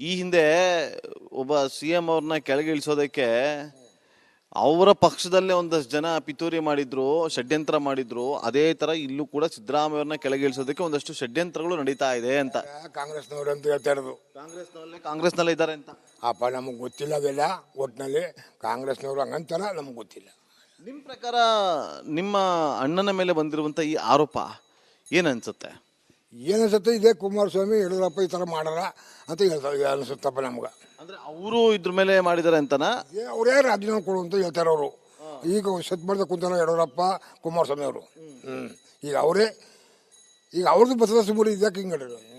ಈ ಹಿಂದೆ ಒಬ್ಬ ಸಿಎಂ ಅವ್ರನ್ನ ಕೆಳಗೆ ಇಳಿಸೋದಕ್ಕೆ ಅವರ ಪಕ್ಷದಲ್ಲೇ ಒಂದಷ್ಟು ಜನ ಪಿತೂರಿ ಮಾಡಿದ್ರು, ಷಡ್ಯಂತ್ರ ಮಾಡಿದ್ರು. ಅದೇ ತರ ಇಲ್ಲೂ ಕೂಡ ಸಿದ್ದರಾಮಯ್ಯವ್ರನ್ನ ಕೆಳಗೆ ಇಳಿಸೋದಕ್ಕೆ ಒಂದಷ್ಟು ಷಡ್ಯಂತ್ರಗಳು ನಡೀತಾ ಇದೆ ಅಂತ. ಕಾಂಗ್ರೆಸ್ನವರು ಅಂತ ಹೇಳ್ತಾ ಇರೋದು. ಕಾಂಗ್ರೆಸ್ನಲ್ಲೇ ಇದ್ದಾರೆ ಅಂತ. ಅಪ್ಪ ನಮಗೆ ಗೊತ್ತಿಲ್ಲ ಅದೆಲ್ಲ. ಒಟ್ಟಿನಲ್ಲಿ ಕಾಂಗ್ರೆಸ್ನವರು ಹಂಗಂತಾರ, ನಮ್ಗೆ ಗೊತ್ತಿಲ್ಲ. ನಿಮ್ಮ ಪ್ರಕಾರ ನಿಮ್ಮ ಅಣ್ಣನ ಮೇಲೆ ಬಂದಿರುವಂತ ಈ ಆರೋಪ ಏನನ್ಸುತ್ತೆ? ಏನನ್ಸುತ್ತೆ, ಇದೇ ಕುಮಾರಸ್ವಾಮಿ ಯಡಿಯೂರಪ್ಪ ಈ ಥರ ಮಾಡಾರ ಅಂತ ಹೇಳ್ತಾರೆ ಅನಿಸುತ್ತಪ್ಪ ನಮ್ಗೆ. ಅಂದ್ರೆ ಅವರು ಇದ್ರ ಮೇಲೆ ಮಾಡಿದ್ದಾರೆ ಅಂತನಾ? ಅವರೇ ರಾಜೀನಾಮೆ ಕೊಡು ಅಂತ ಹೇಳ್ತಾರೆ ಅವರು. ಈಗ ಸತ್ ಮಾಡ್ದೆ ಕುಂತಾರ ಯಡಿಯೂರಪ್ಪ ಕುಮಾರಸ್ವಾಮಿ ಅವರು. ಈಗ ಅವರೇ ಈಗ ಅವ್ರದ್ದು ಬರ್ತದ ಸುಮ್ಮನೆ ಇದಕ್ಕೆ ಹಿಂಗೆ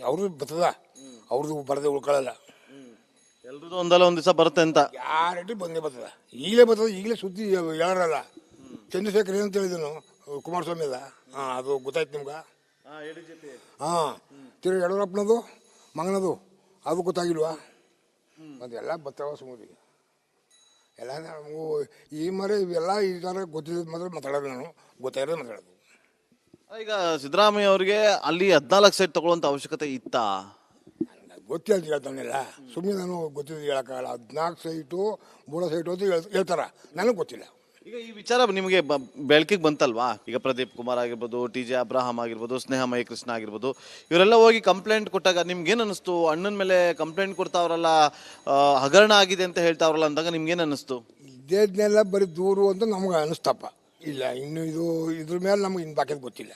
ಅವ್ರದ್ದು ಬರ್ತದ, ಅವ್ರದ್ದು ಬರದೆ ಉಳ್ಕೊಳ್ಳಲ್ಲ. ಎಲ್ರದ್ದು ಒಂದಲ್ಲ ಒಂದ್ ದಿವಸ ಬರುತ್ತೆ ಅಂತ ಗ್ಯಾರಂಟಿ ಬಂದೇ ಬರ್ತದ. ಈಗಲೇ ಬರ್ತದ, ಈಗಲೇ ಸುದ್ದಿ ಹೇಳಲ್ಲ. ಚಂದ್ರಶೇಖರ್ ಏನಂತ ಹೇಳಿದನು ಕುಮಾರಸ್ವಾಮಿ ಅಲ್ಲ, ಅದು ಗೊತ್ತಾಯ್ತು ನಿಮ್ಗೆ? ತಿರುಗಿ ಯಡಿಯೂರಪ್ಪನದು ಮಗನದು ಅದು ಗೊತ್ತಾಗಿಲ್ವಾ? ಅದೆಲ್ಲ ಬರ್ತಾವ ಸುಮ್ಮನೆ ಎಲ್ಲ. ನಮಗೂ ಈ ಮರೆ ಇವೆಲ್ಲ ಈ ಥರ ಗೊತ್ತಿದ್ದ ಮಾತ್ರ ಮಾತಾಡೋದು, ನಾನು ಗೊತ್ತಾಗಿರೋದು ಮಾತಾಡೋದು. ಈಗ ಸಿದ್ದರಾಮಯ್ಯ ಅವ್ರಿಗೆ ಅಲ್ಲಿ 14 ಸೈಟ್ ತಗೊಳ್ಳುವಂತ ಅವಶ್ಯಕತೆ ಇತ್ತಾ? ಗೊತ್ತಿಲ್ಲ ಅಂತ ಹೇಳ್ತಾನೆಲ್ಲ, ಸುಮ್ಮನೆ ನಾನು ಗೊತ್ತಿದ್ದು ಹೇಳೋಕ್ಕಾಗಲ್ಲ. 14 ಸೈಟು 3 ಸೈಟು ಅಂತ ಹೇಳ್ತಾರ, ನನಗೆ ಗೊತ್ತಿಲ್ಲ. ಈಗ ಈ ವಿಚಾರ ನಿಮಗೆ ಬೆಳಕಿಗೆ ಬಂತಲ್ವಾ? ಈಗ ಪ್ರದೀಪ್ ಕುಮಾರ್ ಆಗಿರ್ಬೋದು, TJ ಅಬ್ರಾಹಂ ಆಗಿರ್ಬೋದು, ಸ್ನೇಹಮಯಿ ಕೃಷ್ಣ ಆಗಿರ್ಬೋದು, ಇವರೆಲ್ಲ ಹೋಗಿ ಕಂಪ್ಲೇಂಟ್ ಕೊಟ್ಟಾಗ ನಿಮ್ಗೇನು ಅನ್ನಿಸ್ತು? ಅಣ್ಣನ ಮೇಲೆ ಕಂಪ್ಲೇಂಟ್ ಕೊಡ್ತಾವ್ರಲ್ಲ, ಹಗರಣ ಆಗಿದೆ ಅಂತ ಹೇಳ್ತಾವ್ರಲ್ಲ ಅಂದಾಗ ನಿಮ್ಗೇನು ಅನ್ನಿಸ್ತು? ಇದೇನೆಲ್ಲ ಬರೀ ದೂರು ಅಂತ ನಮ್ಗೆ ಅನಿಸ್ತಪ್ಪ. ಇಲ್ಲ ಇನ್ನು ಇದ್ರ ಮೇಲೆ ನಮ್ಗೆ ಇನ್ನು ಬಾಕಿ ಗೊತ್ತಿಲ್ಲ.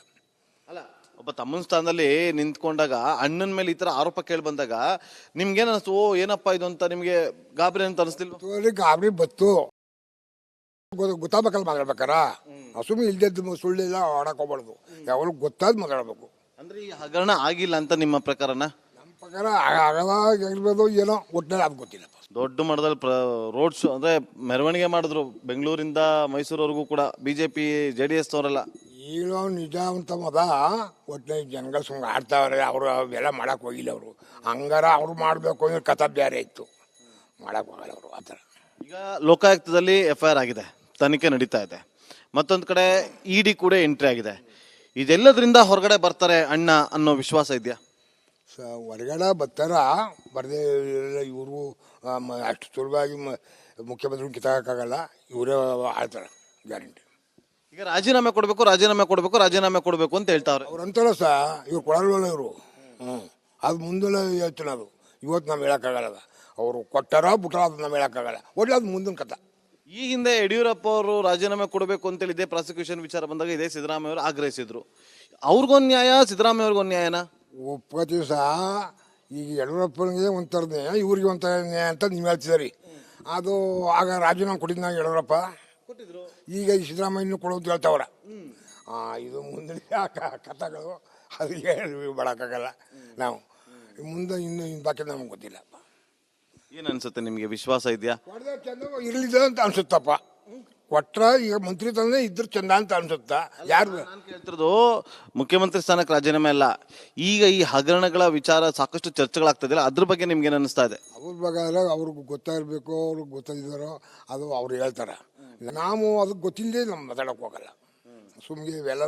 ಅಲ್ಲ, ಒಬ್ಬ ತಮ್ಮನ ಸ್ಥಾನದಲ್ಲಿ ನಿಂತ್ಕೊಂಡಾಗ ಅಣ್ಣನ ಮೇಲೆ ಈ ತರ ಆರೋಪ ಕೇಳಿ ಬಂದಾಗ ನಿಮ್ಗೇನು ಅನ್ನಿಸ್ತು? ಓ ಏನಪ್ಪ ಇದು ಅಂತ ನಿಮ್ಗೆ ಗಾಬರಿ ಅಂತ ಅನಿಸ್ತಿಲ್ವ? ಗಾಬರಿ ಬತ್ತು, ಗೊತ್ತಾಗಬೇಕಲ್ಲ ಮಾತಾಡ್ಬೇಕಾರ. ಸುಮ್ಮನೆ ಇಲ್ದಿದ್ದು ಸುಳ್ಳಿಲ್ಲ ಆಡಕ್ ಹೋಗ್ಬಾರ್ದು, ಯಾವಾಗಲೂ ಗೊತ್ತಾದ್ ಮಾತಾಡ್ಬೇಕು. ಅಂದ್ರೆ ಈ ಹಗರಣ ಆಗಿಲ್ಲ ಅಂತ ನಿಮ್ಮ ಪ್ರಕಾರನ? ನಮ್ಮ ಪ್ರಕಾರ ಆಗದಾಗಿರ್ಬೋದು ಏನೋ, ಒಟ್ಟಿನಲ್ಲಿ ಅದು ಗೊತ್ತಿಲ್ಲ. ದೊಡ್ಡ ಮಟ್ಟದಲ್ಲಿ ರೋಡ್ ಶೋ ಅಂದ್ರೆ ಮೆರವಣಿಗೆ ಮಾಡಿದ್ರು ಬೆಂಗಳೂರಿಂದ ಮೈಸೂರವರೆಗೂ ಕೂಡ, ಬಿಜೆಪಿ JDS ಅವರೆಲ್ಲ. ಈಗಲೂ ನಿಜ ಅಂತ ಮದ ಒಟ್ಟಿನಲ್ಲಿ ಜನಗಳು ಸುಮ್ಮನೆ ಆಡ್ತಾವ್ರೆ. ಅವರು ಅವೆಲ್ಲ ಮಾಡಕ್ ಹೋಗಿಲ್ಲ. ಅವರು ಹಂಗಾರ ಅವ್ರು ಮಾಡಬೇಕು ಅಂದ್ರೆ ಕಥಾ ಬೇರೆ ಇತ್ತು, ಮಾಡಕ್ ಹೋಗಲ್ಲ ಅವರು ಆ ಥರ. ಈಗ ಲೋಕಾಯುಕ್ತದಲ್ಲಿ FIR ಆಗಿದೆ, ತನಿಖೆ ನಡೀತಾ ಇದೆ. ಮತ್ತೊಂದು ಕಡೆ ED ಕೂಡ ಎಂಟ್ರಿ ಆಗಿದೆ. ಇದೆಲ್ಲದ್ರಿಂದ ಹೊರಗಡೆ ಬರ್ತಾರೆ ಅಣ್ಣ ಅನ್ನೋ ವಿಶ್ವಾಸ ಇದೆಯಾ? ಹೊರಗಡೆ ಬರ್ತಾರ, ಬರ್ದೇ ಇವರು ಅಷ್ಟು ಸುಲಭವಾಗಿ ಮುಖ್ಯಮಂತ್ರಿ ಕಿತ್ತಾಗಕ್ಕಾಗಲ್ಲ. ಇವರೇ ಆಳ್ತಾರೆ ಗ್ಯಾರಂಟಿ. ಈಗ ರಾಜೀನಾಮೆ ಕೊಡಬೇಕು, ರಾಜೀನಾಮೆ ಕೊಡಬೇಕು, ರಾಜೀನಾಮೆ ಕೊಡಬೇಕು ಅಂತ ಹೇಳ್ತಾವ್ರೆ. ಅವ್ರು ಅಂತಾರ ಇವ್ರು ಕೊಡಲ್ವಲ್ಲ ಇವರು. ಅದು ಮುಂದೆಲ್ಲ ಹೇಳ್ತೀನಿ, ಅದು ಇವತ್ತು ನಾವು ಹೇಳಕ್ಕಾಗಲ್ಲ. ಅವರು ಕೊಟ್ಟಾರ ಬಿಟ್ಟಾರ ಅದು ನಾವು ಹೇಳಕ್ಕಾಗಲ್ಲ. ಒಳ್ಳೆ ಅದು ಮುಂದಿನ ಕಥೆ. ಈ ಹಿಂದೆ ಯಡಿಯೂರಪ್ಪ ಅವರು ರಾಜೀನಾಮೆ ಕೊಡಬೇಕು ಅಂತೇಳಿ ಇದೇ ಪ್ರಾಸಿಕ್ಯೂಷನ್ ವಿಚಾರ ಬಂದಾಗ ಇದೇ ಸಿದ್ದರಾಮಯ್ಯ ಅವರು ಆಗ್ರಹಿಸಿದ್ರು. ಅವ್ರಿಗೊಂದು ನ್ಯಾಯ, ಸಿದ್ದರಾಮಯ್ಯ ಅವ್ರಿಗೊಂದು ನ್ಯಾಯನ ಒಪ್ಪತ್ತೀವಿ ಸಹ. ಈಗ ಯಡಿಯೂರಪ್ಪನಿಗೆ ಒಂಥರನೇ, ಇವ್ರಿಗೆ ಒಂಥರ ನ್ಯಾಯ ಅಂತ ನೀವು ಹೇಳ್ತಿದ್ದೀರಿ. ಅದು ಆಗ ರಾಜೀನಾಮೆ ಕೊಟ್ಟಿದ್ದ ಯಡಿಯೂರಪ್ಪ, ಈಗ ಈ ಸಿದ್ದರಾಮಯ್ಯನೂ ಕೊಡೋದು ಹೇಳ್ತಾವ್ರ. ಇದು ಮುಂದಿನ ಕಥೆಗಳು, ಅದು ಹೇಳಿ ಮಾಡೋಕ್ಕಾಗಲ್ಲ ನಾವು. ಮುಂದೆ ಇನ್ನು ಬಾಕಿ ನಮ್ಗೆ ಗೊತ್ತಿಲ್ಲ. ಏನ್ ಅನ್ಸುತ್ತೆ ನಿಮ್ಗೆ? ವಿಶ್ವಾಸ ಇದೆಯಾ? ಕೊಡದೆ ಚಂದ ಇರ್ಲಿದೆ ಅಂತ ಅನ್ಸುತ್ತಪ್ಪ. ಕೊಟ್ರ ಈಗ ಮಂತ್ರಿ ತಂದೆ ಇದ್ರ ಚಂದ ಅಂತ ಅನ್ಸುತ್ತಾ? ಯಾರು ನಾನು ಕೇಳ್ತಿರೋದು ಮುಖ್ಯಮಂತ್ರಿ ಸ್ಥಾನಕ್ಕೆ ರಾಜೀನಾಮೆ ಅಲ್ಲ, ಈಗ ಈ ಹಗರಣಗಳ ವಿಚಾರ ಸಾಕಷ್ಟು ಚರ್ಚೆಗಳಾಗ್ತದಿಲ್ಲ, ಅದ್ರ ಬಗ್ಗೆ ನಿಮ್ಗೆ ಏನ್ ಅನಿಸ್ತಾ ಇದೆ? ಅವ್ರ ಬಗ್ಗೆ ಅವ್ರಿಗೆ ಗೊತ್ತಾಗಿರ್ಬೇಕು, ಅವ್ರಿಗೆ ಗೊತ್ತಾಗಿದ್ದಾರೋ ಅದು ಅವ್ರು ಹೇಳ್ತಾರ. ನಾವು ಅದಕ್ಕೆ ಗೊತ್ತಿಲ್ಲದೆ ನಮ್ಮ ಮಾತಾಡಕ್ ಹೋಗಲ್ಲ. ಸುಮ್ಗೆ ಇವೆಲ್ಲ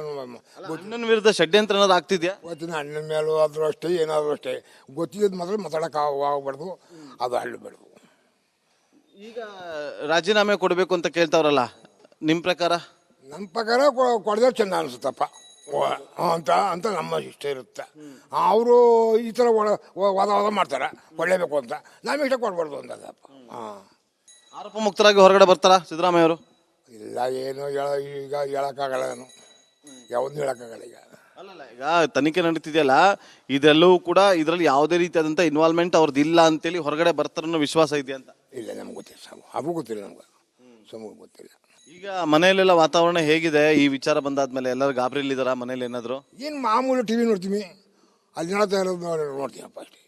ಅಣ್ಣನ ವಿರುದ್ಧ ಷಡ್ಯಂತ್ರ ಏನಾದ್ರು ಆಗ್ತಿದ್ಯಾ? ಗೊತ್ತಿನ ಅಣ್ಣನ ಮೇಲೂ ಆದ್ರೂ ಅಷ್ಟೇ, ಏನಾದರೂ ಅಷ್ಟೇ. ಗೊತ್ತಿದ್ದ ಮಾತ್ರ ಮಾತಾಡಕ್ ಹೋಗ್ಬಾರ್ದು, ಅದು ಹಳ್ಳಬೇಡ್ದು. ಈಗ ರಾಜೀನಾಮೆ ಕೊಡಬೇಕು ಅಂತ ಕೇಳ್ತಾವ್ರಲ್ಲ, ನಿಮ್ಮ ಪ್ರಕಾರ? ನಮ್ಮ ಪ್ರಕಾರ ಕೊಡದೆ ಚಂದ ಅನ್ಸುತ್ತಪ್ಪ ಅಂತ ಅಂತ ನಮ್ಮ ಇಷ್ಟ ಇರುತ್ತೆ. ಅವರು ಈ ಥರ ವಾದ ಮಾಡ್ತಾರೆ ಕೊಡಲೇಬೇಕು ಅಂತ, ನಾವು ಇಷ್ಟ ಕೊಡ್ಬಾರ್ದು ಅಂತದಪ್ಪ. ಆರೋಪ ಮುಕ್ತರಾಗಿ ಹೊರಗಡೆ ಬರ್ತಾರಾ ಸಿದ್ದರಾಮಯ್ಯ ಅವರು? ಇಲ್ಲ, ಏನು ಈಗ ಹೇಳಕ್ಕಾಗಲ್ಲ, ನಾನು ಯಾವ್ದು ಹೇಳಕ್ಕಾಗಲ್ಲ. ಈಗ ಅಲ್ಲಲ್ಲ, ಈಗ ತನಿಖೆ ನಡೀತಿದೆಯಲ್ಲ, ಇದೆಲ್ಲವೂ ಕೂಡ ಇದರಲ್ಲಿ ಯಾವುದೇ ರೀತಿಯಾದಂಥ ಇನ್ವಾಲ್ವ್ಮೆಂಟ್ ಅವ್ರದ್ದು ಇಲ್ಲ ಅಂತೇಳಿ ಹೊರಗಡೆ ಬರ್ತಾರ ಅನ್ನೋ ವಿಶ್ವಾಸ ಇದೆಯಾ ಅಂತ? ಇಲ್ಲ, ನಮ್ಗೆ ಗೊತ್ತಿಲ್ಲ, ಅದು ಗೊತ್ತಿಲ್ಲ ನಮ್ಗೆ, ನಮಗೆ ಗೊತ್ತಿಲ್ಲ. ಈಗ ಮನೆಯಲ್ಲೆಲ್ಲ ವಾತಾವರಣ ಹೇಗಿದೆ ಈ ವಿಚಾರ ಬಂದಾದ್ಮೇಲೆ? ಎಲ್ಲರೂ ಗಾಬರಿಲಿದ್ದಾರ ಮನೇಲಿ? ಏನಾದ್ರು ಏನು ಮಾಮೂಲು TV ನೋಡ್ತೀವಿ, ಅಲ್ಲಿ ನೋಡ್ತಾ ಇರೋದು ನೋಡ್ತೀವಪ್ಪ ಅಷ್ಟೇ.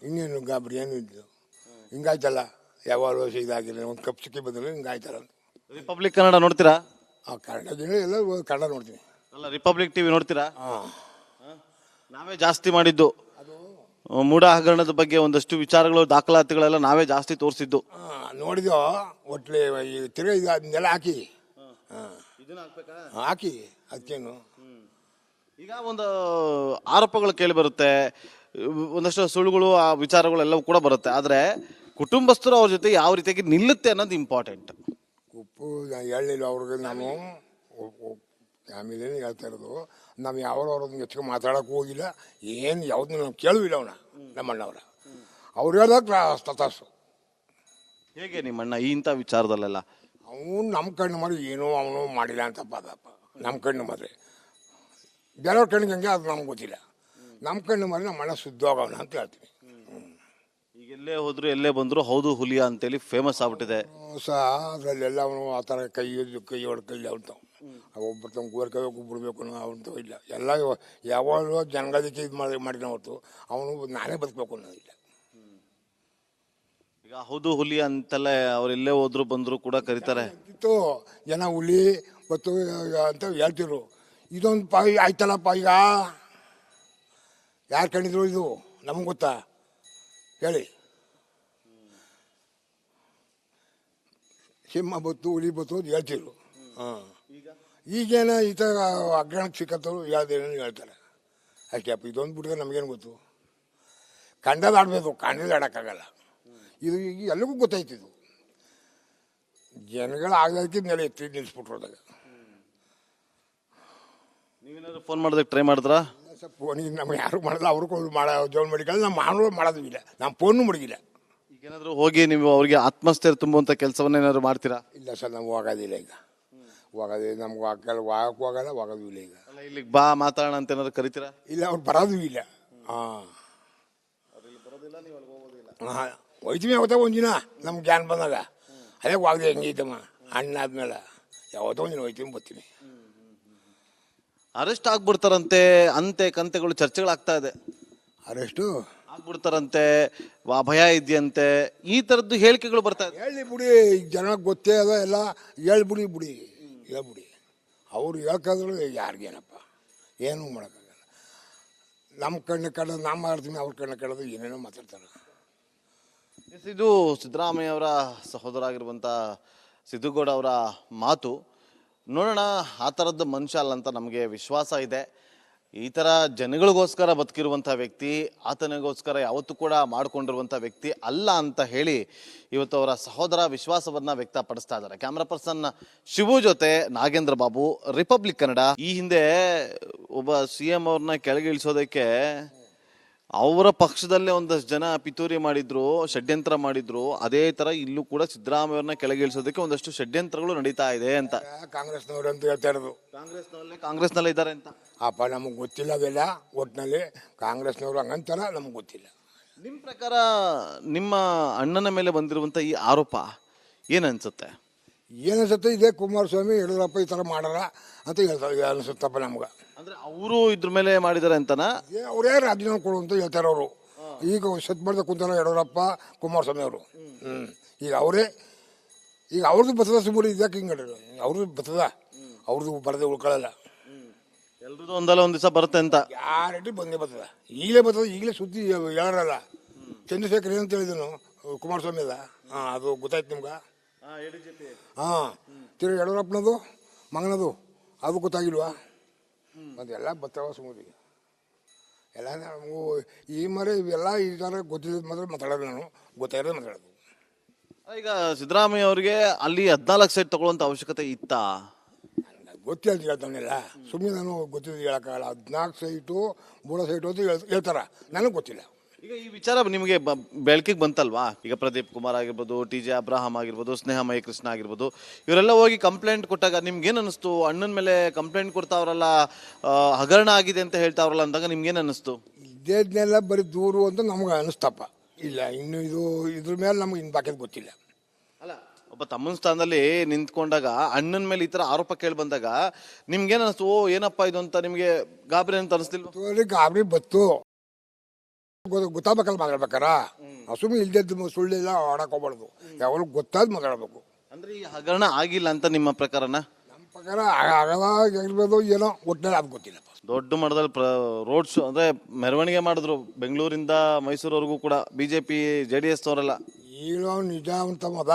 ಇನ್ನೇನು ಗಾಬರಿ ಏನು ಇದ್ದು ಹಿಂಗಾಯ್ತಲ್ಲ, ಯಾವಾಗಲೂ ಇದಾಗಿಲ್ಲ, ಒಂದು ಕಪ್ ಸಿಕ್ಕಿ ಬಂದ್ರೆ ಹಿಂಗಾಯ್ತಲ್ಲ ಅಂತ. ರಿಪಬ್ಲಿಕ್ ಕನ್ನಡ ನೋಡ್ತೀರಾ? ಕನ್ನಡ ಜನ ಎಲ್ಲ ಕನ್ನಡ ನೋಡ್ತೀನಿ. ಅಲ್ಲ, ರಿಪಬ್ಲಿಕ್ TV ನೋಡ್ತೀರಾ? ನಾವೇ ಜಾಸ್ತಿ ಮಾಡಿದ್ದು ಮೂಢ ಹಗರಣದ ಬಗ್ಗೆ ಒಂದಷ್ಟು ವಿಚಾರಗಳು, ದಾಖಲಾತಿಗಳೆಲ್ಲ ನಾವೇ ಜಾಸ್ತಿ ತೋರಿಸಿದ್ದು. ನೋಡಿದ್ಯೋ ಒಟ್ಲೆ ತಿರುಗಿ ಅದನ್ನೆಲ್ಲ ಹಾಕಿ ಹಾಕಿ ಅದಕ್ಕೇನು. ಈಗ ಒಂದು ಆರೋಪಗಳು ಕೇಳಿ ಬರುತ್ತೆ, ಒಂದಷ್ಟು ಸುಳ್ಳುಗಳು ಆ ವಿಚಾರಗಳೆಲ್ಲವೂ ಕೂಡ ಬರುತ್ತೆ. ಆದರೆ ಕುಟುಂಬಸ್ಥರು ಅವ್ರ ಜೊತೆ ಯಾವ ರೀತಿಯಾಗಿ ನಿಲ್ಲುತ್ತೆ ಅನ್ನೋದು ಇಂಪಾರ್ಟೆಂಟ್. ಉಪ್ಪು ಹೇಳಿಲ್ಲ ಅವ್ರಿಗೆ ನಾವು ಫ್ಯಾಮಿಲಿನೇ ಹೇಳ್ತಾ ಇರೋದು. ನಾವು ಅವ್ರನ್ನ ಹೆಚ್ಚಿಗೆ ಮಾತಾಡೋಕೆ ಹೋಗಿಲ್ಲ, ಏನು ಯಾವ್ದು ನಾವು ಕೇಳುವಿಲ್ಲ ಅವನ ನಮ್ಮ ಅಣ್ಣವ್ರ. ಅವ್ರು ಹೇಳ್ದಾಗ ತತಾಸು. ಹೇಗೆ ನಿಮ್ಮ ಅಣ್ಣ ಇಂಥ ವಿಚಾರದಲ್ಲೆಲ್ಲ? ಅವನು ನಮ್ಮ ಕಣ್ಣು ಮಾಡಿ ಏನೋ ಅವನು ಮಾಡಿಲ್ಲ ಅಂತ ಪಾದಪ್ಪ. ನಮ್ಮ ಕಣ್ಣು ಮಾದ್ರೆ ಬೇರೆಯವ್ರ ಕಣ್ಣಿಗೆ ಹಂಗೆ ಅದು ನಮ್ಗೆ ಗೊತ್ತಿಲ್ಲ. ನಮ್ಮ ಕಣ್ಣು ಮಾರಿ ನಮ್ಮ ಅಣ್ಣ ಶುದ್ಧವಾಗವನ ಅಂತ ಹೇಳ್ತೀನಿ. ಈಗ ಎಲ್ಲೇ ಹೋದ್ರು ಎಲ್ಲೇ ಬಂದ್ರು ಹೌದು ಹುಲಿಯಾ ಅಂತೇಳಿ ಫೇಮಸ್ ಆಗ್ಬಿಟ್ಟಿದೆ ಸಹ. ಅದರಲ್ಲೆಲ್ಲ ಅವನು ಆ ಥರ ಕೈ ಹೊಡ್ಕಲ್ಲಿ ಅವನ್ತಾವ ಒಬ್ಬರು ತಮ್ಮ ಗೋರ್ಕೋಬೇಕು ಬಿಡ್ಬೇಕು ಅನ್ನೋ ಅವಂತವ ಇಲ್ಲ. ಎಲ್ಲ ಯಾವಾಗ ಜನಗಳಕ್ಕೆ ಇದು ಮಾಡಿದ ಹೊರತು ಅವನು ನಾನೇ ಬದುಕಬೇಕು ಅನ್ನೋದಿಲ್ಲ. ಈಗ ಹೌದು ಹುಲಿ ಅಂತೆಲ್ಲ ಅವ್ರು ಎಲ್ಲೇ ಹೋದ್ರು ಬಂದ್ರು ಕೂಡ ಕರೀತಾರೆ. ಇತ್ತು ಜನ ಹುಲಿ ಗೊತ್ತು ಅಂತ ಹೇಳ್ತಿರು. ಇದೊಂದು ಆಯ್ತಲ್ಲಪ್ಪ. ಈಗ ಯಾರು ಕಂಡಿದ್ರು ಇದು ನಮ್ಗೆ ಗೊತ್ತಾ ಹೇಳಿ? ಸಿಂಹ ಬತ್ತು ಹುಲಿ ಬತ್ತು ಅಂತ ಹೇಳ್ತಿರು. ಈಗೇನ ಈ ಥರ ಅಗ್ರಣಕ್ಕೆ ಸಿಕ್ಕತ್ತವರು ಯಾವ್ದೇನೇನು ಹೇಳ್ತಾರೆ ಅಷ್ಟೇ ಅಪ್ಪ. ಇದೊಂದು ಬಿಟ್ಟರೆ ನಮಗೇನು ಗೊತ್ತು? ಕಂಡದ ಆಡಬೇಕು, ಕಂಡದ ಆಡೋಕ್ಕಾಗಲ್ಲ. ಇದು ಈಗ ಎಲ್ಲರಿಗೂ ಗೊತ್ತಾಯ್ತಿದ್ದು. ಜನಗಳು ಆಗಲಿಕ್ಕೆ ನೆಲೆ ಎತ್ತಿ ನಿಲ್ಲಿಸ್ಬಿಟ್ರು. ಹೋದಾಗ ನೀವೇನಾದ್ರು ಫೋನ್ ಮಾಡೋದಕ್ಕೆ ಟ್ರೈ ಮಾಡಿದ್ರಾ? ಫೋನಿಗೆ ನಮ್ಗೆ ಯಾರು ಮಾಡಲ್ಲ. ಅವರು ಮಾಡೋ ಜೋನ್ ಮಡಿಕಲ್ಲ. ನಮ್ಮ ಮಾನವರು ಮಾಡೋದು ಇಲ್ಲ. ನಮ್ಮ ಫೋನು ಮಡಗಿಲ್ಲ. ಈಗೇನಾದ್ರು ಹೋಗಿ ನೀವು ಅವ್ರಿಗೆ ಆತ್ಮಸ್ಥೈರ್ಯ ತುಂಬುವಂಥ ಕೆಲಸವನ್ನೇನಾದ್ರು ಮಾಡ್ತೀರಾ? ಇಲ್ಲ ಸರ್, ನಾವು ಹೋಗೋದಿಲ್ಲ. ಈಗ ಹೋಗೋದಿಲ್ಲ. ನಮ್ಗೆ ವಾಗಕ್ಕೆ ಹೋಗಲ್ಲ, ಹೋಗೋದು ಇಲ್ಲ. ಈಗ ಅಲ್ಲ, ಇಲ್ಲಿಗೆ ಬಾ ಮಾತಾಡೋಣ ಅಂತ ಏನಾದ್ರು ಕರಿತೀರಾ? ಇಲ್ಲ, ಅವ್ರು ಬರೋದು ಇಲ್ಲ. ಹಾಂ, ಹೋಯ್ತೀವಿ ಯಾವತ್ತೋ ಒಂದಿನ ನಮ್ಗೆ ಜ್ಞಾನ ಬಂದಾಗ. ಅದೇ ಹೋಗದೆ ಹೆಂಗೈತಮ್ಮ ಅಣ್ಣ ಆದ್ಮೇಲೆ ಯಾವತ್ತೋ ಒಂದಿನ ಹೋಯ್ತೀವಿ ಬರ್ತೀವಿ. ಅರೆಸ್ಟ್ ಆಗ್ಬಿಡ್ತಾರಂತೆ, ಅಂತೆ ಕಂತೆಗಳು ಚರ್ಚೆಗಳಾಗ್ತಾ ಇದೆ. ಅರೆಸ್ಟು ಆಗ್ಬಿಡ್ತಾರಂತೆ, ಭಯ ಇದೆಯಂತೆ, ಈ ಥರದ್ದು ಹೇಳಿಕೆಗಳು ಬರ್ತಾ ಇದೆ. ಹೇಳಿ ಬಿಡಿ, ಈಗ ಜನಕ್ಕೆ ಗೊತ್ತೇ ಅದ ಎಲ್ಲ. ಹೇಳ್ಬಿಡಿ ಹೇಳ್ಬಿಡಿ. ಅವ್ರು ಹೇಳ್ಕಾದ್ರು ಯಾರಿಗೇನಪ್ಪ ಏನೂ ಮಾಡೋಕ್ಕಾಗಲ್ಲ. ನಮ್ಮ ಕಣ್ಣು ಕಡೋದು ನಾವು ಮಾಡ್ತೀವಿ, ಅವ್ರ ಕಣ್ಣು ಕಡೋದು ಏನೇನೋ ಮಾತಾಡ್ತಾರೆ. ಇದು ಸಿದ್ದರಾಮಯ್ಯ ಅವರ ಸಹೋದರ ಆಗಿರುವಂಥ ಸಿದ್ದುಗೌಡ ಅವರ ಮಾತು. ನೋಡೋಣ, ಆ ಥರದ್ದು ಮನುಷ್ಯ ಅಲ್ಲ ಅಂತ ನಮಗೆ ವಿಶ್ವಾಸ ಇದೆ. ಈ ಥರ ಜನಗಳಿಗೋಸ್ಕರ ಬದುಕಿರುವಂಥ ವ್ಯಕ್ತಿ, ಆತನಿಗೋಸ್ಕರ ಯಾವತ್ತೂ ಕೂಡ ಮಾಡಿಕೊಂಡಿರುವಂಥ ವ್ಯಕ್ತಿ ಅಲ್ಲ ಅಂತ ಹೇಳಿ ಇವತ್ತು ಅವರ ಸಹೋದರ ವಿಶ್ವಾಸವನ್ನ ವ್ಯಕ್ತಪಡಿಸ್ತಾ ಇದ್ದಾರೆ. ಕ್ಯಾಮ್ರಾ ಪರ್ಸನ್ ಶಿವು ಜೊತೆ ನಾಗೇಂದ್ರ ಬಾಬು, ರಿಪಬ್ಲಿಕ್ ಕನ್ನಡ. ಈ ಹಿಂದೆ ಒಬ್ಬ CM ಅವ್ರನ್ನ ಕೆಳಗೆ ಇಳಿಸೋದಕ್ಕೆ ಅವರ ಪಕ್ಷದಲ್ಲೇ ಒಂದಷ್ಟು ಜನ ಪಿತೂರಿ ಮಾಡಿದ್ರು, ಷಡ್ಯಂತ್ರ ಮಾಡಿದ್ರು. ಅದೇ ತರ ಇಲ್ಲೂ ಕೂಡ ಸಿದ್ದರಾಮಯ್ಯವ್ರನ್ನ ಕೆಳಗೆ ಇಳಿಸೋದಕ್ಕೆ ಒಂದಷ್ಟು ಷಡ್ಯಂತ್ರಗಳು ನಡೀತಾ ಇದೆ ಅಂತ ಕಾಂಗ್ರೆಸ್ನವ್ರು ಅಂತ ಹೇಳ್ತಾ ಇರೋದು. ಕಾಂಗ್ರೆಸ್ನಲ್ಲೇ ಇದ್ದಾರೆ ಅಂತ ಅಪ್ಪ ನಮಗೆ ಗೊತ್ತಿಲ್ಲ ಅವೆಲ್ಲ. ಒಟ್ಟಿನಲ್ಲಿ ಕಾಂಗ್ರೆಸ್ನವ್ರು ಹಂಗಂತಾರ, ನಮ್ಗೆ ಗೊತ್ತಿಲ್ಲ. ನಿಮ್ಮ ಪ್ರಕಾರ ನಿಮ್ಮ ಅಣ್ಣನ ಮೇಲೆ ಬಂದಿರುವಂತ ಈ ಆರೋಪ ಏನನ್ಸುತ್ತೆ? ಏನನ್ಸುತ್ತೆ? ಇದೇ ಕುಮಾರಸ್ವಾಮಿ ಯಡಿಯೂರಪ್ಪ ಈ ಥರ ಮಾಡಾರ ಅಂತ ಹೇಳ್ತಾರೆ ಅನ್ಸುತ್ತಪ್ಪ ನಮ್ಗೆ. ಅಂದ್ರೆ ಅವರು ಇದ್ರ ಮೇಲೆ ಮಾಡಿದ್ದಾರೆ ಅಂತನಾ? ಅವರೇ ರಾಜೀನಾಮೆ ಕೊಡು ಅಂತ ಹೇಳ್ತಾರೆ ಅವರು. ಈಗ ಸತ್ ಮಾಡ್ದೆ ಕುಂತಾರ ಯಡಿಯೂರಪ್ಪ ಕುಮಾರಸ್ವಾಮಿ ಅವರು. ಈಗ ಅವರೇ ಈಗ ಅವ್ರದ್ದು ಬರ್ತದ. ಸುಮ್ಮನೆ ಇದ್ಯಾಕೆ ಹಿಂಗೆ ಅವ್ರದ್ದು ಬರ್ತದ, ಅವ್ರದ್ದು ಬರದೆ ಉಳ್ಕೊಳ್ಳಲ್ಲ. ಎಲ್ರದ್ದು ಒಂದಲ್ಲ ಒಂದ್ ದಿವಸ ಬರುತ್ತೆ ಅಂತ ಯಾರು ಬಂದೇ ಬರ್ತದ. ಈಗಲೇ ಬರ್ತದ. ಈಗಲೇ ಸುದ್ದಿ ಹೇಳಲ್ಲ. ಚಂದ್ರಶೇಖರ್ ಏನಂತ ಹೇಳಿದನು ಕುಮಾರಸ್ವಾಮಿ ಅಲ್ಲ. ಅದು ಗೊತ್ತಾಯ್ತು ನಿಮ್ಗೆ? ತಿರುಗಿ ಯಡಿಯೂರಪ್ಪನದು ಮಗನದು ಅದು ಗೊತ್ತಾಗಿಲ್ವಾ? ಮತ್ತು ಎಲ್ಲ ಬರ್ತಾವ ಸುಮ್ಮನೆ ಎಲ್ಲ ನಮಗೂ ಈ ಮರೆ ಇವೆಲ್ಲ ಈ ಥರ ಗೊತ್ತಿದ್ದು ಮಾತ್ರ ಮಾತಾಡೋದು. ನಾನು ಗೊತ್ತಾಗಿರೋದು ಮಾತಾಡೋದು. ಈಗ ಸಿದ್ದರಾಮಯ್ಯ ಅವ್ರಿಗೆ ಅಲ್ಲಿ 14 ಸೈಟ್ ತಗೊಳ್ಳುವಂತ ಅವಶ್ಯಕತೆ ಇತ್ತಾ? ಗೊತ್ತಿಲ್ಲ ಅಂತ ಹೇಳ್ತಾನೆಲ್ಲ. ಸುಮ್ಮನೆ ನಾನು ಗೊತ್ತಿದ್ದು ಹೇಳೋಕ್ಕಾಗಲ್ಲ. 14 ಸೈಟು 3 ಸೈಟು ಅಂತ ಹೇಳ್ತಾರ. ನನಗೆ ಗೊತ್ತಿಲ್ಲ. ಈಗ ಈ ವಿಚಾರ ನಿಮಗೆ ಬೆಳಕಿಗೆ ಬಂತಲ್ವಾ? ಈಗ ಪ್ರದೀಪ್ ಕುಮಾರ್ ಆಗಿರ್ಬೋದು, TJ ಅಬ್ರಾಹಂ ಆಗಿರ್ಬೋದು, ಸ್ನೇಹಮಯಿ ಕೃಷ್ಣ ಆಗಿರ್ಬೋದು, ಇವರೆಲ್ಲ ಹೋಗಿ ಕಂಪ್ಲೇಂಟ್ ಕೊಟ್ಟಾಗ ನಿಮ್ಗೇನು ಅನ್ನಿಸ್ತು? ಅಣ್ಣನ ಮೇಲೆ ಕಂಪ್ಲೇಂಟ್ ಕೊಡ್ತಾವ್ರಲ್ಲ, ಹಗರಣ ಆಗಿದೆ ಅಂತ ಹೇಳ್ತಾವ್ರಲ್ಲ ಅಂದಾಗ ನಿಮ್ಗೇನು ಅನ್ನಿಸ್ತು? ಇದೇನೆಲ್ಲ ಬರೀ ದೂರು ಅಂತ ನಮ್ಗೆ ಅನಿಸ್ತಪ್ಪ. ಇಲ್ಲ ಇನ್ನು ಇದ್ರ ಮೇಲೆ ನಮ್ಗೆ ಇನ್ನು ಬಾಕಿ ಗೊತ್ತಿಲ್ಲ. ಅಲ್ಲ, ಒಬ್ಬ ತಮ್ಮನ ಸ್ಥಾನದಲ್ಲಿ ನಿಂತ್ಕೊಂಡಾಗ ಅಣ್ಣನ ಮೇಲೆ ಈ ಥರ ಆರೋಪ ಕೇಳಿ ಬಂದಾಗ ನಿಮ್ಗೇನು ಅನ್ನಿಸ್ತು? ಓ ಏನಪ್ಪ ಇದು ಅಂತ ನಿಮಗೆ ಗಾಬರಿ ಅಂತ ಅನಿಸ್ತಿಲ್ವ? ಗಾಬರಿ ಬತ್ತು. ಗೊತ್ತಾಗಬೇಕಲ್ಲ ಮಾತಾಡ್ಬೇಕಾರ. ಸುಮ್ಮನೆ ಇಲ್ದದ್ದು ಸುಳ್ಳೆಲ್ಲ ಆಡಕ್ ಹೋಗ್ಬಾರ್ದು. ಯಾವಾಗ ಗೊತ್ತಾದ್ ಮಾತಾಡ್ಬೇಕು. ಅಂದ್ರೆ ಈ ಹಗರಣ ಆಗಿಲ್ಲ ಅಂತ ನಿಮ್ಮ ಪ್ರಕಾರನ? ನಮ್ಮ ಪ್ರಕಾರ ಆಗಿರ್ಬೋದು ಏನೋ, ಒಟ್ಟಿನಲ್ಲಿ ಅದು ಗೊತ್ತಿಲ್ಲ. ದೊಡ್ಡ ಮಟ್ಟದಲ್ಲಿ ರೋಡ್ ಶೋ ಅಂದ್ರೆ ಮೆರವಣಿಗೆ ಮಾಡಿದ್ರು ಬೆಂಗಳೂರಿಂದ ಮೈಸೂರವರೆಗೂ ಕೂಡ, BJP JDS ಅವರೆಲ್ಲ. ಈಗಲೂ ನಿಜ ಅಂತ ಮದ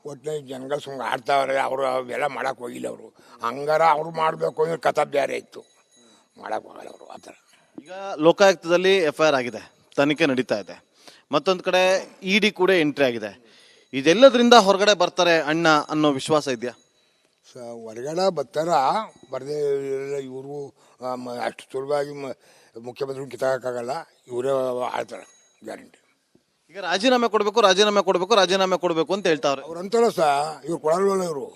ಒಟ್ಟಿನಲ್ಲಿ ಜನಗಳು ಸುಮ್ಮನೆ ಆಡ್ತಾವ್ರೆ. ಅವರು ಅವೆಲ್ಲ ಮಾಡಕ್ ಹೋಗಿಲ್ಲ. ಅವರು ಹಂಗಾರ ಅವ್ರು ಮಾಡಬೇಕು ಅಂದ್ರೆ ಕಥಾ ಬೇರೆ ಇತ್ತು. ಮಾಡಕ್ ಹೋಗಲ್ಲ ಅವರು ಆ ಥರ. ಈಗ ಲೋಕಾಯುಕ್ತದಲ್ಲಿ FIR ಆಗಿದೆ, ತನಿಖೆ ನಡೀತಾ ಇದೆ. ಮತ್ತೊಂದು ಕಡೆ ED ಕೂಡ ಎಂಟ್ರಿ ಆಗಿದೆ. ಇದೆಲ್ಲದರಿಂದ ಹೊರಗಡೆ ಬರ್ತಾರೆ ಅಣ್ಣ ಅನ್ನೋ ವಿಶ್ವಾಸ ಇದೆಯಾ? ಹೊರಗಡೆ ಬರ್ತಾರ, ಬರದೇ ಇವರು ಅಷ್ಟು ಸುಲಭವಾಗಿ ಮುಖ್ಯಮಂತ್ರಿ ಕಿತ್ತಾಗಕ್ಕಾಗಲ್ಲ, ಇವರೇ ಆಳ್ತಾರೆ ಗ್ಯಾರಂಟಿ. ಈಗ ರಾಜೀನಾಮೆ ಕೊಡಬೇಕು ಅಂತ ಹೇಳ್ತಾವ್ರೆ. ಅವ್ರು ಅಂತಾರ ಇವ್ರು ಕೊಡಲ್ವಲ್ಲ ಇವರು.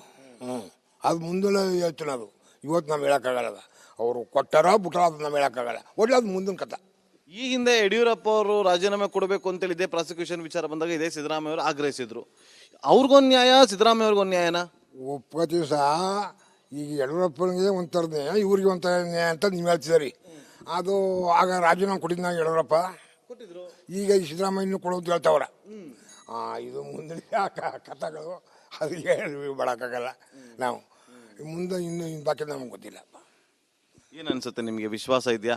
ಅದು ಮುಂದಿನ ಯೋಚನೆ, ಅದು ಇವತ್ತು ನಾವು ಹೇಳೋಕ್ಕಾಗಲ್ಲ. ಅವರು ಕೊಟ್ಟಾರ ಬಿಟ್ಟಾರ ಅದು ನಾವು ಹೇಳೋಕ್ಕಾಗಲ್ಲ. ಒಳ್ಳೆ ಅದು ಮುಂದಿನ ಕಥೆ. ಈ ಹಿಂದೆ ಯಡಿಯೂರಪ್ಪ ಅವರು ರಾಜೀನಾಮೆ ಕೊಡಬೇಕು ಅಂತೇಳಿ ಇದೇ ಪ್ರಾಸಿಕ್ಯೂಷನ್ ವಿಚಾರ ಬಂದಾಗ ಇದೇ ಸಿದ್ದರಾಮಯ್ಯ ಅವರು ಆಗ್ರಹಿಸಿದ್ರು. ಅವ್ರಿಗೊಂದು ನ್ಯಾಯ, ಸಿದ್ದರಾಮಯ್ಯ ಅವ್ರಿಗೊಂದು ನ್ಯಾಯನ ಒಪ್ಕೋತೀವಿ ಈಗ ಯಡಿಯೂರಪ್ಪನಿಗೆ ಒಂಥರ ನ್ಯಾಯ, ಇವ್ರಿಗೆ ಒಂಥರ ನ್ಯಾಯ ಅಂತ ನೀವು ಹೇಳ್ತಿದ್ದೀರಿ. ಅದು ಆಗ ರಾಜೀನಾಮೆ ಕೊಟ್ಟಿದ್ದ ಯಡಿಯೂರಪ್ಪ, ಈಗ ಈ ಸಿದ್ದರಾಮಯ್ಯನೂ ಕೊಡೋದು ಹೇಳ್ತಾವ್ರ. ಇದು ಮುಂದಿನ ಕಥೆಗಳು, ಅದು ಹೇಳಿ ಮಾಡೋಕ್ಕಾಗಲ್ಲ ನಾವು. ಮುಂದೆ ಇನ್ನು ಬಾಕಿ ನಮ್ಗೆ ಗೊತ್ತಿಲ್ಲ. ಏನ್ ಅನ್ಸುತ್ತೆ ನಿಮ್ಗೆ, ವಿಶ್ವಾಸ ಇದೆಯಾ?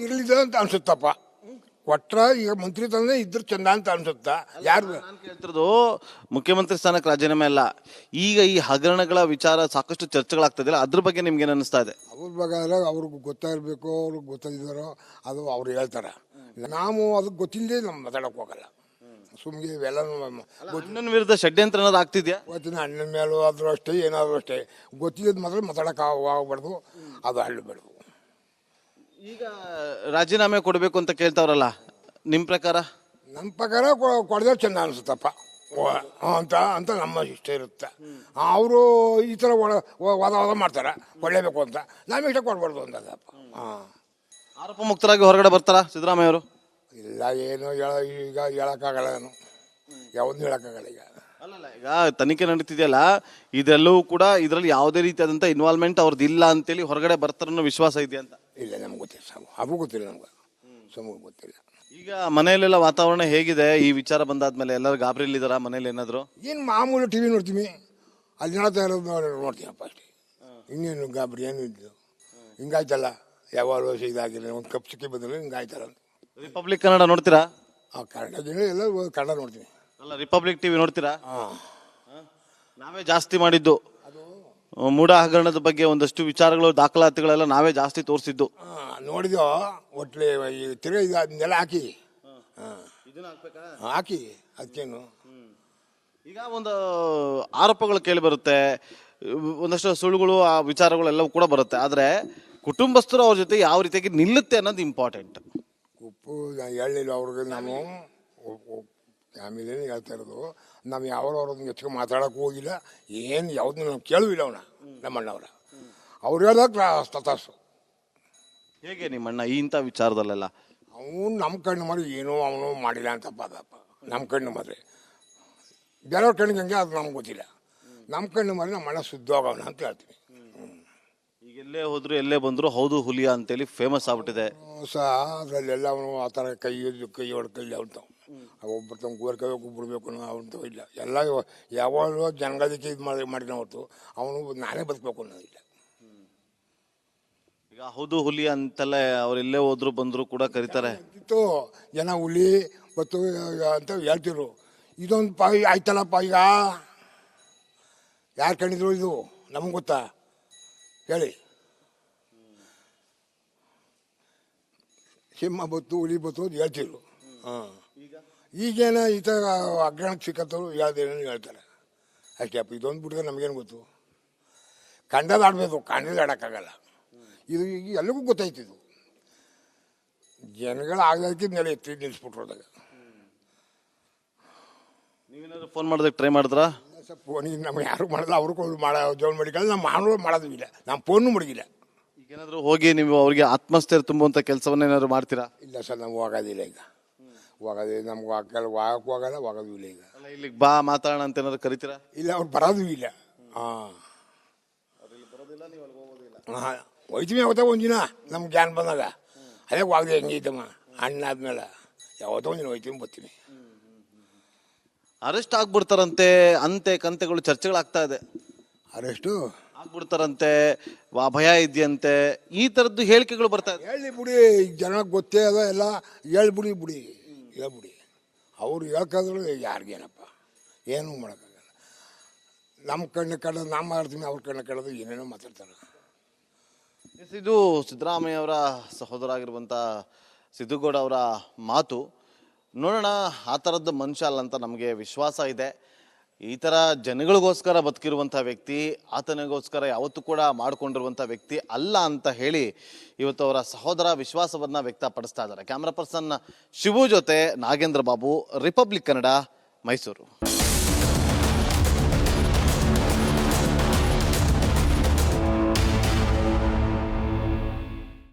ಇರ್ಲಿದ ಅಂತ ಅನ್ಸುತ್ತಪ್ಪ. ಕೊಟ್ರ ಈಗ ಮಂತ್ರಿ ತಂದೆ ಇದ್ರ ಚಂದ ಅಂತ ಅನ್ಸುತ್ತ. ಯಾರು ನಾನು ಕೇಳ್ತಿರೋದು ಮುಖ್ಯಮಂತ್ರಿ ಸ್ಥಾನಕ್ಕೆ ರಾಜೀನಾಮೆ ಅಲ್ಲ, ಈಗ ಈ ಹಗರಣಗಳ ವಿಚಾರ ಸಾಕಷ್ಟು ಚರ್ಚೆಗಳಾಗ್ತದಿಲ್ಲ, ಅದ್ರ ಬಗ್ಗೆ ನಿಮ್ಗೆ ಏನ್ ಅನಿಸ್ತಾ ಇದೆ? ಅವ್ರ ಬಗ್ಗೆ ಅವ್ರಿಗೆ ಗೊತ್ತಾಗಿರ್ಬೇಕು, ಅವ್ರಿಗೆ ಗೊತ್ತಾಗಿದ್ದಾರೋ ಅದು ಅವ್ರು ಹೇಳ್ತಾರ. ನಾವು ಅದಕ್ಕೆ ಗೊತ್ತಿಲ್ಲದೆ ನಮ್ಮ ಮಾತಾಡಕ್ ಹೋಗಲ್ಲ. ಸುಮ್ಗೆ ಇವೆಲ್ಲ ಅಣ್ಣನ ವಿರುದ್ಧ ಷಡ್ಯಂತ್ರ ಏನಾದ್ರು ಆಗ್ತಿದ್ಯಾ? ಗೊತ್ತಿನ ಅಣ್ಣನ ಮೇಲೂ ಆದ್ರೂ ಅಷ್ಟೇ, ಏನಾದರೂ ಅಷ್ಟೇ, ಗೊತ್ತಿದ್ದ ಮಾತ್ರ ಮಾತಾಡಕ್ಕೆ ಹೋಗ್ಬಾರ್ದು, ಅದು ಹಳ್ಳಬೇಡ್ದು. ಈಗ ರಾಜೀನಾಮೆ ಕೊಡಬೇಕು ಅಂತ ಕೇಳ್ತಾವ್ರಲ್ಲ, ನಿಮ್ಮ ಪ್ರಕಾರ? ನಮ್ಮ ಪ್ರಕಾರ ಕೊಡದೆ ಚೆಂದ ಅನಿಸುತ್ತಪ್ಪ ಅಂತ ಅಂತ ನಮ್ಮ ಇಷ್ಟ ಇರುತ್ತೆ. ಅವರು ಈ ಥರ ವಾದ ಮಾಡ್ತಾರೆ ಕೊಡಲೇಬೇಕು ಅಂತ, ನಾವು ಇಷ್ಟ ಕೊಡ್ಬಾರ್ದು ಅಂತದಪ್ಪ. ಆರೋಪ ಮುಕ್ತರಾಗಿ ಹೊರಗಡೆ ಬರ್ತಾರಾ ಸಿದ್ದರಾಮಯ್ಯ ಅವರು? ಇಲ್ಲ, ಏನು ಈಗ ಹೇಳೋಕ್ಕಾಗಲ್ಲ, ನಾನು ಯಾವ್ದು ಹೇಳೋಕ್ಕಾಗಲ್ಲ. ಈಗ ತನಿಖೆ ನಡೀತಿದೆಯಲ್ಲ, ಇದೆಲ್ಲವೂ ಕೂಡ ಇದರಲ್ಲಿ ಯಾವುದೇ ರೀತಿಯಾದಂಥ ಇನ್ವಾಲ್ವ್ಮೆಂಟ್ ಅವ್ರದ್ದು ಇಲ್ಲ ಅಂತೇಳಿ ಹೊರಗಡೆ ಬರ್ತಾರನ್ನೋ ವಿಶ್ವಾಸ ಇದೆಯಾ ಅಂತ? ಇಲ್ಲ, ನಮ್ಗೆ ಗೊತ್ತಿಲ್ಲ, ಅದು ಗೊತ್ತಿಲ್ಲ ನಮ್ಗೆ, ನಮಗೆ ಗೊತ್ತಿಲ್ಲ. ಈಗ ಮನೆಯಲ್ಲೆಲ್ಲ ವಾತಾವರಣ ಹೇಗಿದೆ ಈ ವಿಚಾರ ಬಂದಾದ್ಮೇಲೆ? ಎಲ್ಲರೂ ಗಾಬರಿಲಿದ್ದಾರಾ ಮನೇಲಿ? ಏನಾದ್ರು ಏನು ಮಾಮೂಲು ಟಿವಿ ನೋಡ್ತೀವಿ, ಅಲ್ಲಿ ನೋಡ್ತಾ ಇರೋದು ನೋಡ್ತೀನಪ್ಪ ಅಷ್ಟೇ. ಇನ್ನೇನು ಗಾಬರಿ ಏನು ಇದ್ದು, ಹಿಂಗಾಯ್ತಲ್ಲ, ಯಾವಾಗಲೂ ಇದಾಗಿಲ್ಲ, ಒಂದು ಕಪ್ ಸಿಕ್ಕಿ ಬಂದ್ರೆ ಹಿಂಗಾಯ್ತಲ್ಲ ಅಂತ. ರಿಪಬ್ಲಿಕ್ ಕನ್ನಡ ನೋಡ್ತೀರಾ? ಕನ್ನಡ ಜನ ಎಲ್ಲ ಕನ್ನಡ ನೋಡ್ತೀವಿ. ಅಲ್ಲ, ರಿಪಬ್ಲಿಕ್ ಟಿವಿ ನೋಡ್ತೀರಾ? ನಾವೇ ಜಾಸ್ತಿ ಮಾಡಿದ್ದು ಮೂಢ ಹಗರಣದ ಬಗ್ಗೆ ಒಂದಷ್ಟು ವಿಚಾರಗಳು, ದಾಖಲಾತಿಗಳೆಲ್ಲ ನಾವೇ ಜಾಸ್ತಿ ತೋರಿಸಿದ್ದು. ನೋಡಿದ್ಯೋ ಒಟ್ಲೆ ತಿರ್ಗಿ ಅದನ್ನೆಲ್ಲ ಹಾಕಿ ಹಾಕಿ ಅದಕ್ಕೇನು. ಈಗ ಒಂದು ಆರೋಪಗಳು ಕೇಳಿ ಬರುತ್ತೆ, ಒಂದಷ್ಟು ಸುಳ್ಳುಗಳು, ಆ ವಿಚಾರಗಳೆಲ್ಲವೂ ಕೂಡ ಬರುತ್ತೆ. ಆದರೆ ಕುಟುಂಬಸ್ಥರು ಅವ್ರ ಜೊತೆ ಯಾವ ರೀತಿಯಾಗಿ ನಿಲ್ಲುತ್ತೆ ಅನ್ನೋದು ಇಂಪಾರ್ಟೆಂಟ್. ಉಪ್ಪು ಹೇಳಿಲ್ಲ ಅವ್ರಿಗೆ, ನಾವು ಫ್ಯಾಮಿಲಿನೇ ಹೇಳ್ತಾ ಇರೋದು. ನಾವು ಯಾವ್ದವ್ರದ್ದು ಹೆಚ್ಚಿಗೆ ಮಾತಾಡೋಕೆ ಹೋಗಿಲ್ಲ, ಏನು ಯಾವ್ದು ನಾವು ಕೇಳುವಿಲ್ಲ ಅವನ ನಮ್ಮ ಅಣ್ಣವ್ರ. ಅವ್ರು ಹೇಳ್ದಾಗ ತತಾಸು. ಹೇಗೆ ನಿಮ್ಮ ಅಣ್ಣ ಇಂಥ ವಿಚಾರದಲ್ಲೆಲ್ಲ? ಅವನು ನಮ್ಮ ಕಣ್ಣು ಮಾಡಿ ಏನೋ ಅವನು ಮಾಡಿಲ್ಲ ಅಂತಪ್ಪ, ಅದಪ್ಪ ನಮ್ಮ ಕಣ್ಣು ಮಾದ್ರೆ. ಬೇರೆಯವ್ರ ಕಣ್ಣಿಗೆ ಹಂಗೆ ಅದು ನಮ್ಗೆ ಗೊತ್ತಿಲ್ಲ. ನಮ್ಮ ಕಣ್ಣು ಮಾಡಿ ನಮ್ಮ ಅಣ್ಣ ಶುದ್ಧವಾಗವನ ಅಂತ ಹೇಳ್ತೀವಿ. ಈಗ ಎಲ್ಲೇ ಹೋದ್ರು ಎಲ್ಲೇ ಬಂದ್ರು ಹೌದು ಹುಲಿಯಾ ಅಂತೇಳಿ ಫೇಮಸ್ ಆಗ್ಬಿಟ್ಟಿದೆ ಅದರಲ್ಲೆಲ್ಲ ಅವನು ಆ ಥರ ಕೈ ಹೊಡೆದು ಕೈ ಅವ್ತಾವ. ಒಬ್ಬರು ತಮ್ಮ ಗೋರ್ ಕೈ ಬಿಡ್ಬೇಕು ಅನ್ನೋ ಅವಂತೂ ಇಲ್ಲ. ಎಲ್ಲ ಯಾವಾಗಲೂ ಜನಗಳದಕ್ಕೆ ಇದು ಮಾಡಿದ ಹೊರತು ಅವನು ನಾನೇ ಬದುಕಬೇಕು ಅನ್ನೋದಿಲ್ಲ. ಈಗ ಹೌದು ಹುಲಿ ಅಂತೆಲ್ಲ ಅವ್ರೆಲ್ಲೇ ಹೋದ್ರು ಬಂದ್ರು ಕೂಡ ಕರೀತಾರೆ. ಜನ ಹುಲಿ ಬತ್ತು ಅಂತ ಹೇಳ್ತಿರು. ಇದೊಂದು ಆಯ್ತಲ್ಲಪ್ಪ, ಈಗ ಯಾರು ಕಂಡಿದ್ರು ಇದು ನಮ್ಗೆ ಗೊತ್ತಾ ಹೇಳಿ? ಸಿಂಹ ಬತ್ತು, ಹುಲಿ ಬತ್ತು ಅಂತ ಹೇಳ್ತಿರು. ಈಗೇನ ಈ ಥರ ಅಗ್ರಣಕ್ಕೆ ಸಿಕ್ಕತ್ತವರು ಹೇಳ್ದೇನೇನು ಹೇಳ್ತಾರೆ ಅಷ್ಟೇ ಅಪ್ಪ. ಇದೊಂದು ಬಿಟ್ರೆ ನಮಗೇನು ಗೊತ್ತು? ಕಂಡದ ಆಡಬೇಕು, ಕಂಡದ ಆಡೋಕ್ಕಾಗಲ್ಲ. ಇದು ಈಗ ಎಲ್ಲರಿಗೂ ಗೊತ್ತಾಯ್ತಿದ್ದು. ಜನಗಳು ಆಗಲಿಕ್ಕೆ ಮೇಲೆ ಎತ್ತಿ ನಿಲ್ಲಿಸ್ಬಿಟ್ರೋದಾಗ. ನೀವೇನಾದ್ರು ಫೋನ್ ಮಾಡೋದಕ್ಕೆ ಟ್ರೈ ಮಾಡಿದ್ರಾ? ಫೋನಿಗೆ ನಮ್ಗೆ ಯಾರು ಮಾಡಲ್ಲ, ಅವರು ಮಾಡೋ ಜೋನ್ ಮಡಿಕಲ್ಲ, ನಮ್ಮ ಮಾಡೋದು ಮಾಡೋದು ಇಲ್ಲ, ನಮ್ಮ ಫೋನು ಮಡಗಿಲ್ಲ. ಈಗೇನಾದರೂ ಹೋಗಿ ನೀವು ಅವ್ರಿಗೆ ಆತ್ಮಸ್ಥೈರ್ಯ ತುಂಬುವಂಥ ಕೆಲಸವನ್ನ ಏನಾದ್ರು ಮಾಡ್ತೀರಾ? ಇಲ್ಲ ಸರ್, ನಾವು ಹೋಗೋದಿಲ್ಲ. ಈಗ ಹೋಗೋದೇ ನಮ್ಗೆ ಹೋಗಕ್ಕೆ ಹೋಗಲ್ಲ, ಹೋಗೋದು ಇಲ್ಲ. ಈಗ ಇಲ್ಲಿಗೆ ಬಾ ಮಾತಾಡೋಣ ಅಂತ ಏನಾದ್ರು ಕರಿತೀರಾ? ಇಲ್ಲ, ಅವ್ರು ಬರೋದು ಇಲ್ಲ. ಹಾಂ ಹೋಯ್ತೀವಿ ಯಾವತ್ತೋ ಒಂದಿನ ನಮ್ಗೆ ಜ್ಞಾನ ಬಂದಾಗ. ಅದೇ ಹೋಗದೆ ಹೆಂಗೆ ಇದ್ದಮ್ಮ ಅಣ್ಣ ಆದ್ಮೇಲೆ ಯಾವತ್ತೋ ಒಂದಿನ ಹೋಯ್ತೀವಿ ಬರ್ತೀನಿ. ಅರೆಸ್ಟ್ ಆಗ್ಬಿಡ್ತಾರಂತೆ, ಅಂತೆ ಕಂತೆಗಳು ಚರ್ಚೆಗಳಾಗ್ತಾ ಇದೆ. ಅರೆಸ್ಟು ಆಗ್ಬಿಡ್ತಾರಂತೆ, ಭಯ ಇದೆಯಂತೆ, ಈ ಥರದ್ದು ಹೇಳಿಕೆಗಳು ಬರ್ತಾ ಇದೆ. ಹೇಳಿ ಬಿಡಿ, ಈಗ ಜನಕ್ಕೆ ಗೊತ್ತೇ ಅದ ಎಲ್ಲ. ಹೇಳ್ಬಿಡಿ ಹೇಳ್ಬಿಡಿ. ಅವ್ರು ಹೇಳ್ಕಾದ್ರು ಯಾರಿಗೇನಪ್ಪ ಏನೂ ಮಾಡೋಕ್ಕಾಗಲ್ಲ. ನಮ್ಮ ಕಣ್ಣು ಕಡೋದು ನಾವು ಮಾಡ್ತೀವಿ, ಅವ್ರ ಕಣ್ಣು ಕಡೋದು ಏನೇನೋ ಮಾತಾಡ್ತಾರೆ. ಇದು ಸಿದ್ದರಾಮಯ್ಯ ಅವರ ಸಹೋದರ ಆಗಿರುವಂಥ ಸಿದ್ದುಗೌಡ ಅವರ ಮಾತು. ನೋಡೋಣ, ಆ ಥರದ್ದು ಮನುಷ್ಯ ಅಲ್ಲ ಅಂತ ನಮಗೆ ವಿಶ್ವಾಸ ಇದೆ. ಈ ಥರ ಜನಗಳಿಗೋಸ್ಕರ ಬದುಕಿರುವಂಥ ವ್ಯಕ್ತಿ, ಆತನಿಗೋಸ್ಕರ ಯಾವತ್ತೂ ಕೂಡ ಮಾಡಿಕೊಂಡಿರುವಂಥ ವ್ಯಕ್ತಿ ಅಲ್ಲ ಅಂತ ಹೇಳಿ ಇವತ್ತು ಅವರ ಸಹೋದರ ವಿಶ್ವಾಸವನ್ನು ವ್ಯಕ್ತಪಡಿಸ್ತಾ ಇದ್ದಾರೆ. ಕ್ಯಾಮ್ರಾ ಪರ್ಸನ್ ಶಿವು ಜೊತೆ ನಾಗೇಂದ್ರ ಬಾಬು, ರಿಪಬ್ಲಿಕ್ ಕನ್ನಡ, ಮೈಸೂರು.